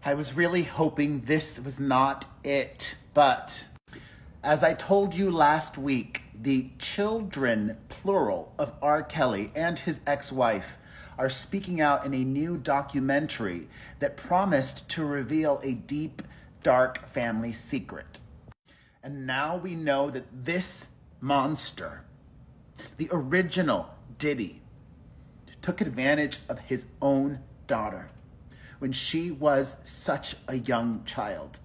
I was really hoping this was not it, but as I told you last week, the children, plural, of R. Kelly and his ex-wife are speaking out in a new documentary that promised to reveal a deep, dark family secret. And now we know that this monster, the original Diddy, took advantage of his own daughter when she was such a young child.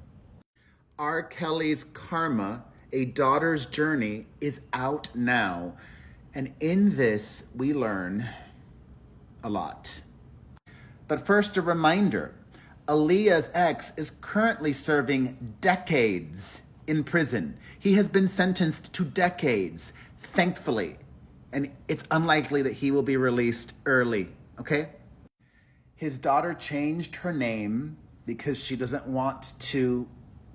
R. Kelly's Karma, A Daughter's Journey, is out now. And in this, we learn a lot. But first, a reminder. Aaliyah's ex is currently serving decades in prison. He has been sentenced to decades, thankfully. And it's unlikely that he will be released early, okay? His daughter changed her name because she doesn't want to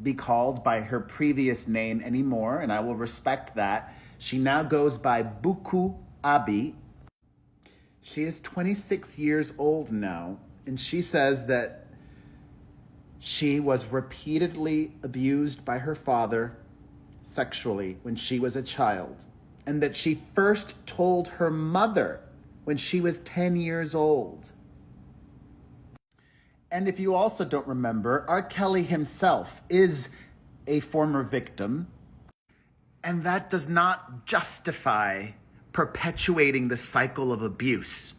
be called by her previous name anymore, and I will respect that. She now goes by Buku Abi. She is 26 years old now, and she says that she was repeatedly abused by her father sexually when she was a child, and that she first told her mother when she was 10 years old. And if you also don't remember, R. Kelly himself is a former victim, and that does not justify perpetuating the cycle of abuse.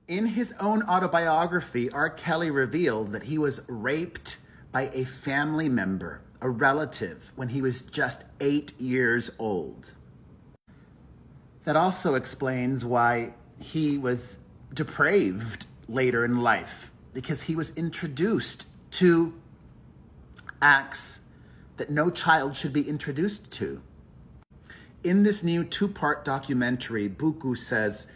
In his own autobiography, R. Kelly revealed that he was raped by a family member, a relative, when he was just 8 years old. That also explains why he was depraved later in life, because he was introduced to acts that no child should be introduced to. In this new 2-part documentary, Buku says,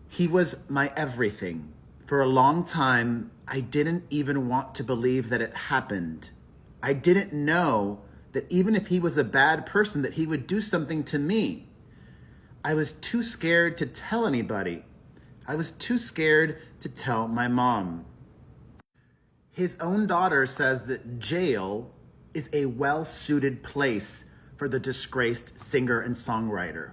"He was my everything. For a long time, I didn't even want to believe that it happened. I didn't know that even if he was a bad person, that he would do something to me. I was too scared to tell anybody. I was too scared to tell my mom." His own daughter says that jail is a well-suited place for the disgraced singer and songwriter.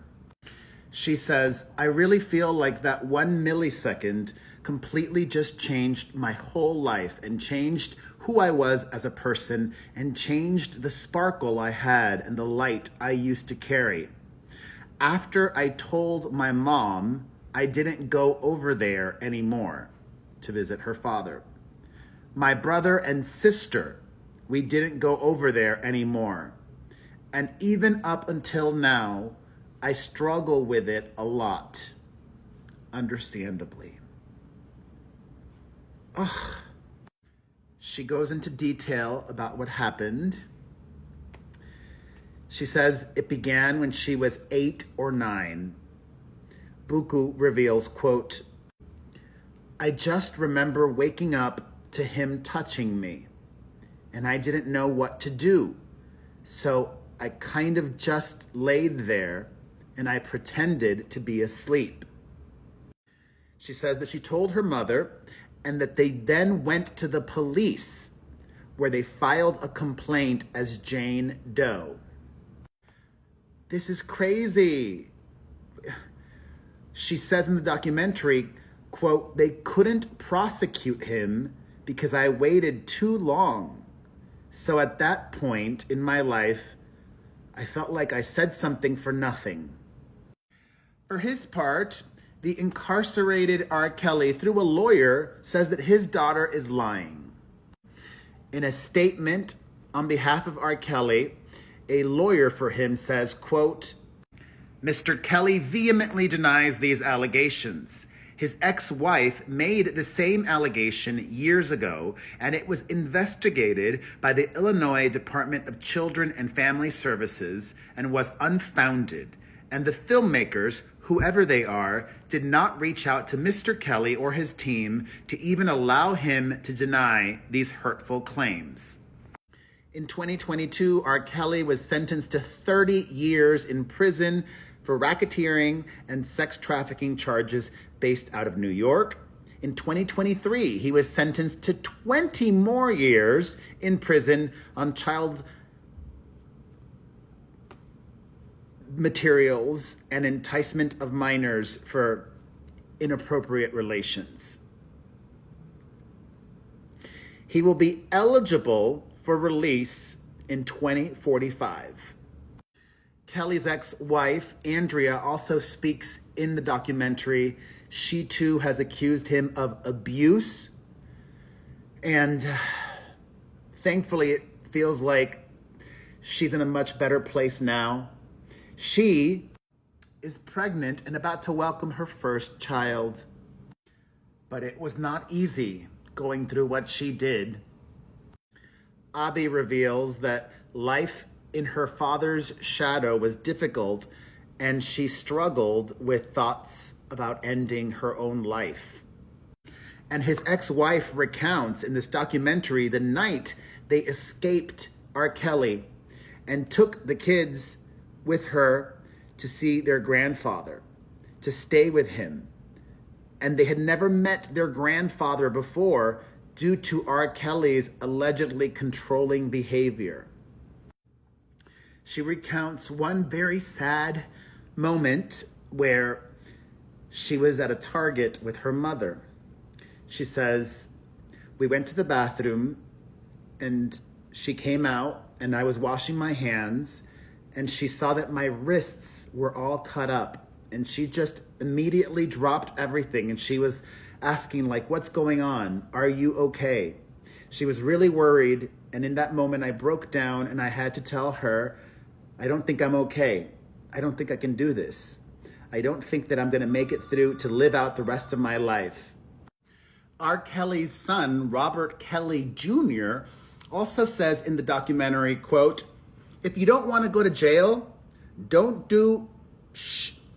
She says, "I really feel like that 1 millisecond completely just changed my whole life and changed who I was as a person and changed the sparkle I had and the light I used to carry. After I told my mom, I didn't go over there anymore to visit her father. My brother and sister, we didn't go over there anymore. And even up until now, I struggle with it a lot, understandably." Ugh. She goes into detail about what happened. She says it began when she was 8 or 9. Buku reveals, quote, "I just remember waking up to him touching me, and I didn't know what to do. So I kind of just laid there and I pretended to be asleep." She says that she told her mother and that they then went to the police where they filed a complaint as Jane Doe. This is crazy. She says in the documentary, quote, "They couldn't prosecute him because I waited too long. So at that point in my life, I felt like I said something for nothing." For his part, the incarcerated R. Kelly, through a lawyer, says that his daughter is lying. In a statement on behalf of R. Kelly, a lawyer for him says, quote, "Mr. Kelly vehemently denies these allegations. His ex-wife made the same allegation years ago, and it was investigated by the Illinois Department of Children and Family Services and was unfounded. And the filmmakers, whoever they are, did not reach out to Mr. Kelly or his team to even allow him to deny these hurtful claims." In 2022, R. Kelly was sentenced to 30 years in prison for racketeering and sex trafficking charges based out of New York. In 2023, he was sentenced to 20 more years in prison on child materials and enticement of minors for inappropriate relations. He will be eligible for release in 2045. Kelly's ex-wife, Andrea, also speaks in the documentary. She too has accused him of abuse. And thankfully, it feels like she's in a much better place now. She is pregnant and about to welcome her first child. But it was not easy going through what she did. Abi reveals that life in her father's shadow was difficult, and she struggled with thoughts about ending her own life. And his ex-wife recounts in this documentary the night they escaped R. Kelly and took the kids with her to see their grandfather, to stay with him. And they had never met their grandfather before due to R. Kelly's allegedly controlling behavior. She recounts one very sad moment where she was at a Target with her mother. She says, we went to the bathroom and she came out and I was washing my hands and she saw that my wrists were all cut up and she just immediately dropped everything and she was asking like, what's going on? Are you okay? She was really worried, and in that moment I broke down and I had to tell her, I don't think I'm okay. I don't think I can do this. I don't think that I'm gonna make it through to live out the rest of my life. R. Kelly's son, Robert Kelly Jr., also says in the documentary, quote, if you don't wanna go to jail, don't do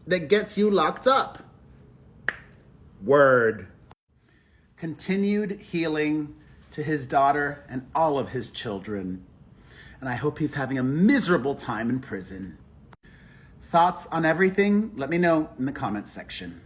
that gets you locked up. Word. Continued healing to his daughter and all of his children. And I hope he's having a miserable time in prison. Thoughts on everything? Let me know in the comments section.